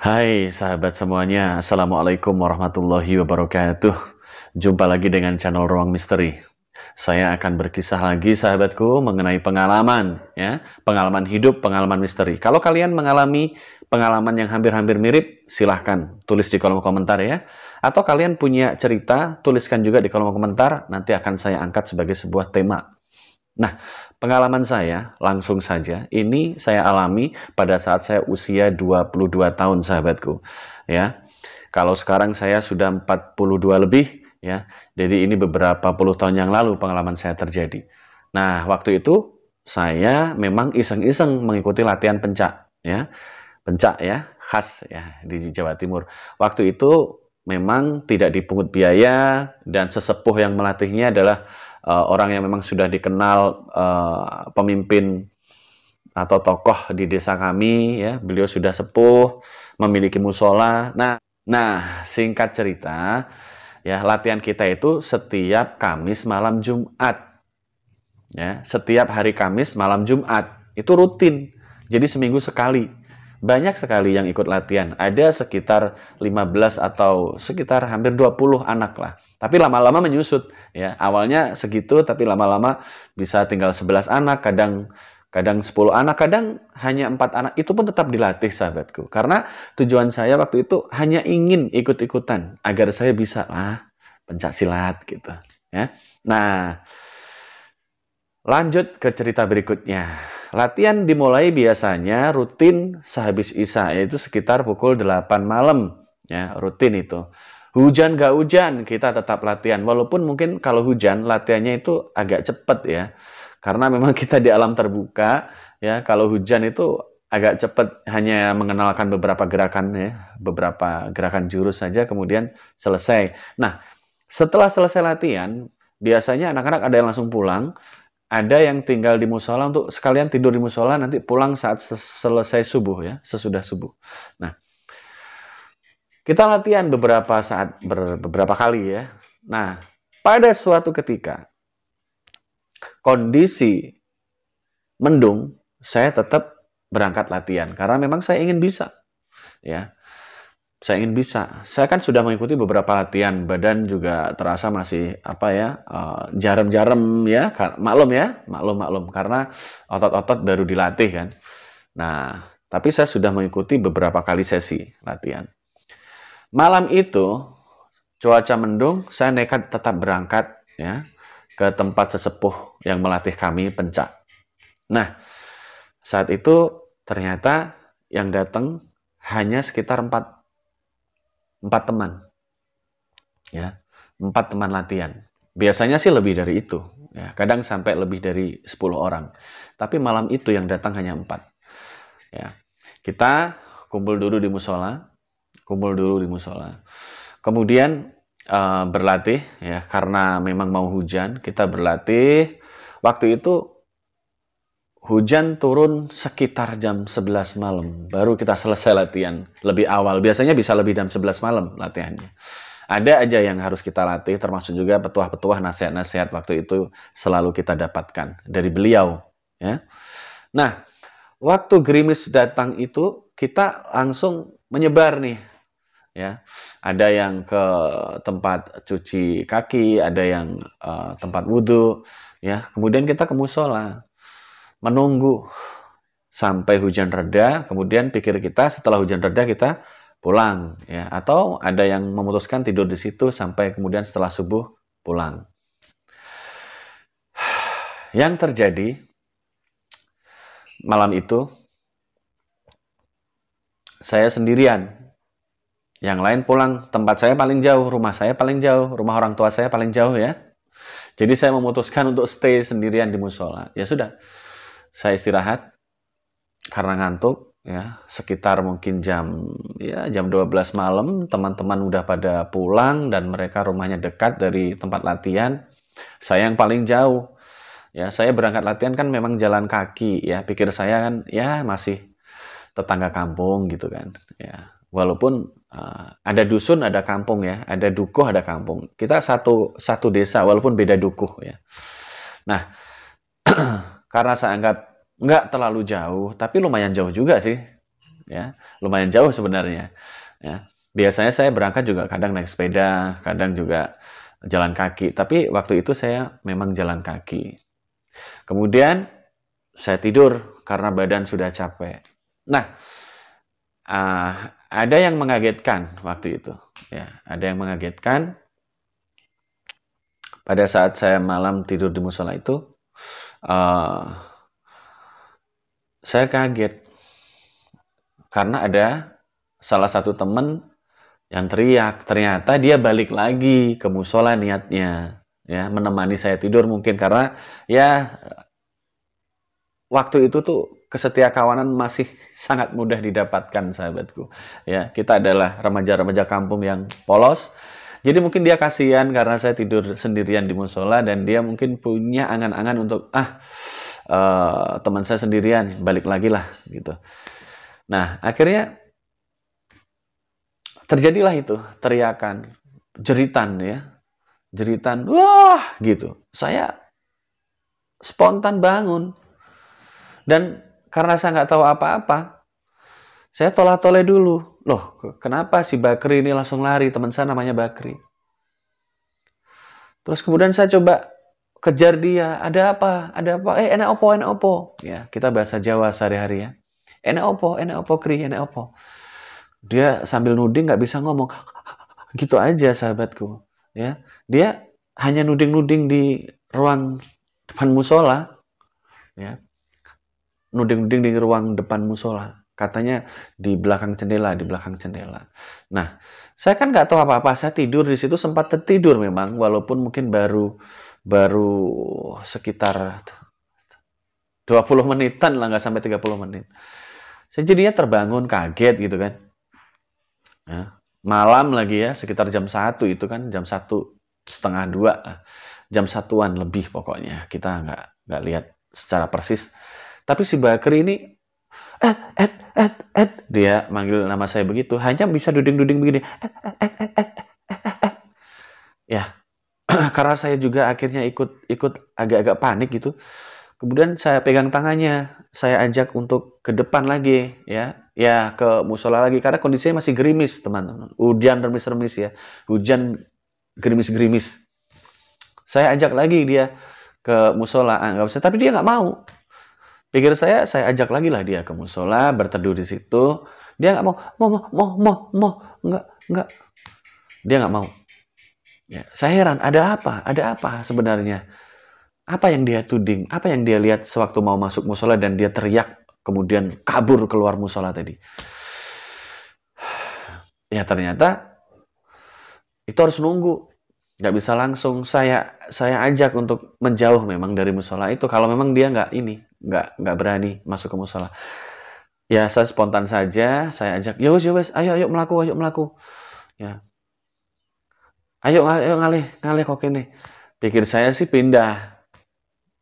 Hai sahabat semuanya, Assalamualaikum warahmatullahi wabarakatuh. Jumpa lagi dengan channel Ruang Misteri. Saya akan berkisah lagi sahabatku mengenai pengalaman, ya, pengalaman hidup, pengalaman misteri. Kalau kalian mengalami pengalaman yang hampir-hampir mirip, silahkan tulis di kolom komentar ya. Atau kalian punya cerita, tuliskan juga di kolom komentar, nanti akan saya angkat sebagai sebuah tema. Nah, pengalaman saya langsung saja, ini saya alami pada saat saya usia 22 tahun sahabatku. Ya, kalau sekarang saya sudah 42 lebih, ya. Jadi ini beberapa puluh tahun yang lalu pengalaman saya terjadi. Nah, waktu itu saya memang iseng-iseng mengikuti latihan pencak, ya. Pencak ya, khas ya di Jawa Timur. Waktu itu memang tidak dipungut biaya dan sesepuh yang melatihnya adalah orang yang memang sudah dikenal pemimpin atau tokoh di desa kami ya. Beliau sudah sepuh, memiliki musola. Nah, singkat cerita ya, latihan kita itu setiap Kamis malam Jumat. Ya, setiap hari Kamis malam Jumat itu rutin. Jadi seminggu sekali. Banyak sekali yang ikut latihan. Ada sekitar 15 atau sekitar hampir 20 anak lah. Tapi lama-lama menyusut ya. Awalnya segitu tapi lama-lama bisa tinggal 11 anak, kadang 10 anak, kadang hanya 4 anak. Itu pun tetap dilatih sahabatku. Karena tujuan saya waktu itu hanya ingin ikut-ikutan agar saya bisa pencak silat gitu ya. Nah, lanjut ke cerita berikutnya. Latihan dimulai biasanya rutin sehabis Isya, yaitu sekitar pukul 8 malam. Ya, rutin itu. Hujan gak hujan, kita tetap latihan. Walaupun mungkin kalau hujan, latihannya itu agak cepat ya. Karena memang kita di alam terbuka, ya. Kalau hujan itu agak cepat, hanya mengenalkan beberapa gerakan ya, beberapa gerakan jurus saja, kemudian selesai. Nah, setelah selesai latihan, biasanya anak-anak ada yang langsung pulang, ada yang tinggal di musola untuk sekalian tidur di musola, nanti pulang saat selesai subuh ya, sesudah subuh. Nah, kita latihan beberapa kali ya. Nah, pada suatu ketika kondisi mendung, saya tetap berangkat latihan karena memang saya ingin bisa ya. Saya ingin bisa. Saya kan sudah mengikuti beberapa latihan, badan juga terasa masih jarem-jarem ya, maklum karena otot-otot baru dilatih kan. Nah, tapi saya sudah mengikuti beberapa kali sesi latihan. Malam itu cuaca mendung, saya nekat tetap berangkat ya ke tempat sesepuh yang melatih kami pencak. Nah, saat itu ternyata yang datang hanya sekitar 4 teman ya, 4 teman latihan. Biasanya sih lebih dari itu ya, kadang sampai lebih dari 10 orang, tapi malam itu yang datang hanya 4 ya. Kita kumpul dulu di musola, kemudian berlatih ya, karena memang mau hujan, kita berlatih. Waktu itu hujan turun sekitar jam 11 malam. Baru kita selesai latihan lebih awal. Biasanya bisa lebih jam 11 malam latihannya. Ada aja yang harus kita latih, termasuk juga petuah-petuah, nasihat-nasihat waktu itu selalu kita dapatkan dari beliau. Ya. Nah, waktu gerimis datang itu, kita langsung menyebar nih. Ya, ada yang ke tempat cuci kaki, ada yang tempat wudhu. Ya, kemudian kita ke musola menunggu sampai hujan reda, kemudian pikir kita setelah hujan reda kita pulang ya, atau ada yang memutuskan tidur di situ sampai kemudian setelah subuh pulang. Yang terjadi malam itu saya sendirian. Yang lain pulang, tempat saya paling jauh, rumah saya paling jauh, rumah orang tua saya paling jauh ya. Jadi saya memutuskan untuk stay sendirian di musola. Ya sudah, saya istirahat karena ngantuk ya, sekitar mungkin jam 12 malam, teman-teman udah pada pulang dan mereka rumahnya dekat dari tempat latihan. Saya yang paling jauh. Ya, saya berangkat latihan kan memang jalan kaki ya. Pikir saya kan ya masih tetangga kampung gitu kan. Ya, walaupun ada dusun, ada kampung ya, ada dukuh, ada kampung. Kita satu desa walaupun beda dukuh ya. Nah, karena saya anggap nggak terlalu jauh, tapi lumayan jauh juga sih. ya, lumayan jauh sebenarnya. Ya. Biasanya saya berangkat juga kadang naik sepeda, kadang juga jalan kaki. Tapi waktu itu saya memang jalan kaki. Kemudian saya tidur karena badan sudah capek. Nah, ada yang mengagetkan waktu itu. Ya, ada yang mengagetkan pada saat saya malam tidur di musola itu. Saya kaget karena ada salah satu teman yang teriak. Ternyata dia balik lagi ke musola niatnya, ya, menemani saya tidur mungkin karena ya waktu itu tuh kesetiakawanan masih sangat mudah didapatkan, sahabatku. Ya, kita adalah remaja-remaja kampung yang polos. Jadi mungkin dia kasihan karena saya tidur sendirian di musola dan dia mungkin punya angan-angan untuk teman saya sendirian, balik lagi lah gitu. Nah, akhirnya terjadilah itu teriakan, jeritan ya. Jeritan, wah gitu. Saya spontan bangun. Dan karena saya nggak tahu apa-apa, saya tolah-toleh dulu. Loh, kenapa si Bakri ini langsung lari? Teman saya namanya Bakri. Terus kemudian saya coba kejar dia. Ada apa? Ada apa? Enak opo, enak opo. Ya, kita bahasa Jawa sehari-hari ya. Enak opo, Kri, enak opo. Dia sambil nuding nggak bisa ngomong. Gitu aja, sahabatku. Ya, dia hanya nuding-nuding di ruang depan musola. Ya, nuding-nuding di ruang depan musola. Katanya di belakang jendela, di belakang jendela. Nah, saya kan nggak tahu apa-apa. Saya tidur di situ, sempat tertidur memang, walaupun mungkin baru sekitar 20 menitan lah, nggak sampai 30 menit. Saya jadinya terbangun, kaget gitu kan. Ya, malam lagi ya, sekitar jam 1 itu kan, jam 1:30, jam 1-an lebih pokoknya. Kita nggak lihat secara persis. Tapi si Bakri ini, dia manggil nama saya begitu, hanya bisa duding-duding begini. Ya, karena saya juga akhirnya ikut agak-agak panik gitu. Kemudian saya pegang tangannya, saya ajak untuk ke depan lagi, ya ke musola lagi karena kondisinya masih gerimis, teman-teman. Hujan remis-remis ya, hujan gerimis-gerimis. Saya ajak lagi dia ke musola, nggak usah, tapi dia nggak mau. Pikir saya ajak lagi lah dia ke musola, berteduh di situ. Dia nggak mau, nggak. Dia nggak mau. Ya, saya heran, ada apa sebenarnya? Apa yang dia tuding? Apa yang dia lihat sewaktu mau masuk musola dan dia teriak, kemudian kabur keluar musola tadi? Ya ternyata itu harus nunggu, nggak bisa langsung. Saya ajak untuk menjauh memang dari musola itu. Kalau memang dia nggak berani masuk ke musola. Ya saya spontan saja, saya ajak, ya wes, ayo melaku. Ya, ayo ngalih kok ini. Pikir saya sih pindah.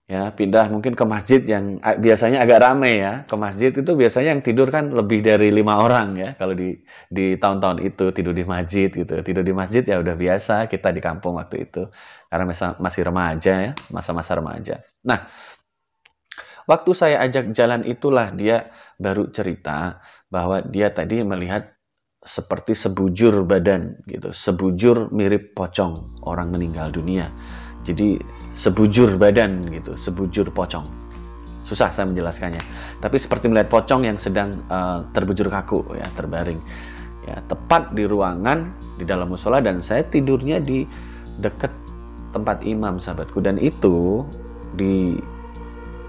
Ya, pindah mungkin ke masjid yang biasanya agak ramai ya. Ke masjid itu biasanya yang tidur kan lebih dari 5 orang ya. Kalau di tahun-tahun itu tidur di masjid gitu. Tidur di masjid ya udah biasa kita di kampung waktu itu. Karena masih remaja ya, masa-masa remaja. Nah, waktu saya ajak jalan itulah dia baru cerita bahwa dia tadi melihat seperti sebujur badan gitu. Sebujur mirip pocong orang meninggal dunia. Jadi sebujur badan gitu, sebujur pocong. Susah saya menjelaskannya. Tapi seperti melihat pocong yang sedang terbujur kaku ya, terbaring. Ya, tepat di ruangan di dalam musola dan saya tidurnya di dekat tempat imam, sahabatku, dan itu di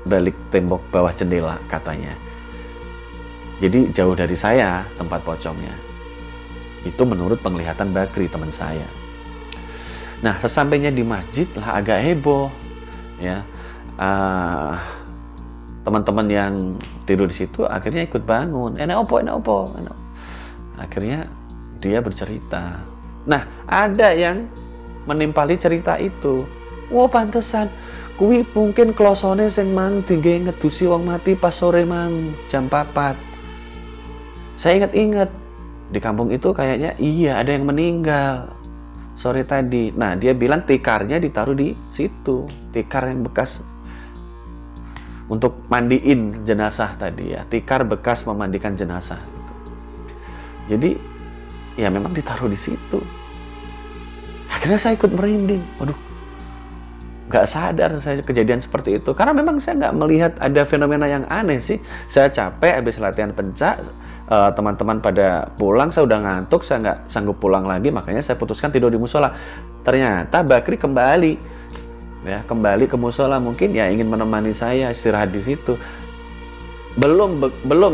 balik tembok bawah jendela katanya. Jadi jauh dari saya tempat pocongnya. Itu menurut penglihatan Bakri, teman saya. Nah, sesampainya di masjid lah agak heboh, ya. Teman-teman yang tidur di situ akhirnya ikut bangun. Enak opo. Akhirnya dia bercerita. Nah, ada yang menimpali cerita itu. Wah, pantesan. Kuwi mungkin klosone sing mang tinggi ngedusi wong mati pas sore mang jam 4. Saya ingat di kampung itu kayaknya iya ada yang meninggal sore tadi. Nah, dia bilang tikarnya ditaruh di situ. Tikar yang bekas untuk mandiin jenazah tadi ya. Tikar bekas memandikan jenazah. Jadi ya memang ditaruh di situ. Akhirnya saya ikut merinding. Waduh, nggak sadar saya kejadian seperti itu. Karena memang saya nggak melihat ada fenomena yang aneh sih. Saya capek habis latihan pencak, teman-teman pada pulang, saya udah ngantuk, saya nggak sanggup pulang lagi, makanya saya putuskan tidur di musola. Ternyata Bakri kembali, ya kembali ke musola, mungkin ya ingin menemani saya istirahat di situ. Belum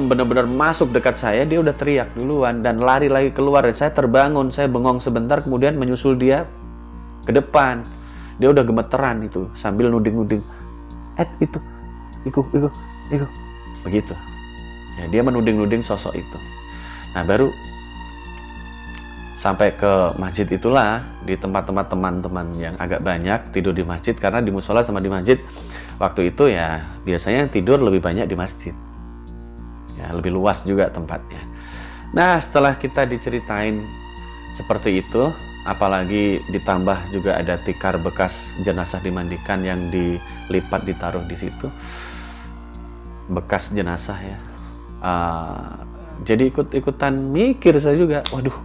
benar-benar masuk dekat saya, dia udah teriak duluan dan lari lagi keluar. Dan saya terbangun, saya bengong sebentar, kemudian menyusul dia ke depan. Dia udah gemeteran itu sambil nuding-nuding, itu, iku, begitu. Ya, dia menuding-nuding sosok itu. Nah, baru sampai ke masjid itulah, di tempat-tempat teman-teman yang agak banyak tidur di masjid, karena di musola sama di masjid waktu itu ya biasanya tidur lebih banyak di masjid. Ya, lebih luas juga tempatnya. Nah, setelah kita diceritain seperti itu, apalagi ditambah juga ada tikar bekas jenazah dimandikan yang dilipat ditaruh di situ, bekas jenazah ya. Jadi ikut-ikutan mikir saya juga, waduh,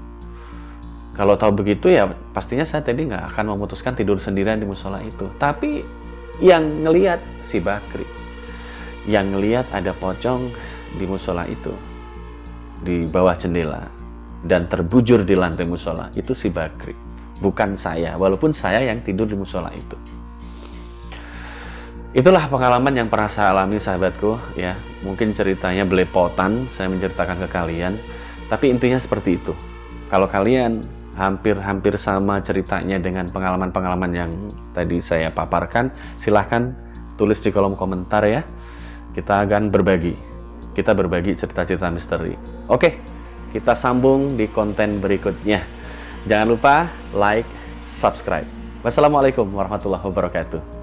kalau tahu begitu ya pastinya saya tadi nggak akan memutuskan tidur sendirian di musola itu. Tapi yang ngelihat si Bakri, yang ngelihat ada pocong di musola itu, di bawah jendela, dan terbujur di lantai musola, itu si Bakri, bukan saya, walaupun saya yang tidur di musola itu. Itulah pengalaman yang pernah saya alami, sahabatku, ya. Mungkin ceritanya belepotan saya menceritakan ke kalian, tapi intinya seperti itu. Kalau kalian hampir sama ceritanya dengan pengalaman-pengalaman yang tadi saya paparkan, silahkan tulis di kolom komentar ya. Kita akan berbagi. Kita berbagi cerita-cerita misteri. Oke, kita sambung di konten berikutnya. Jangan lupa like, subscribe. Wassalamualaikum warahmatullahi wabarakatuh.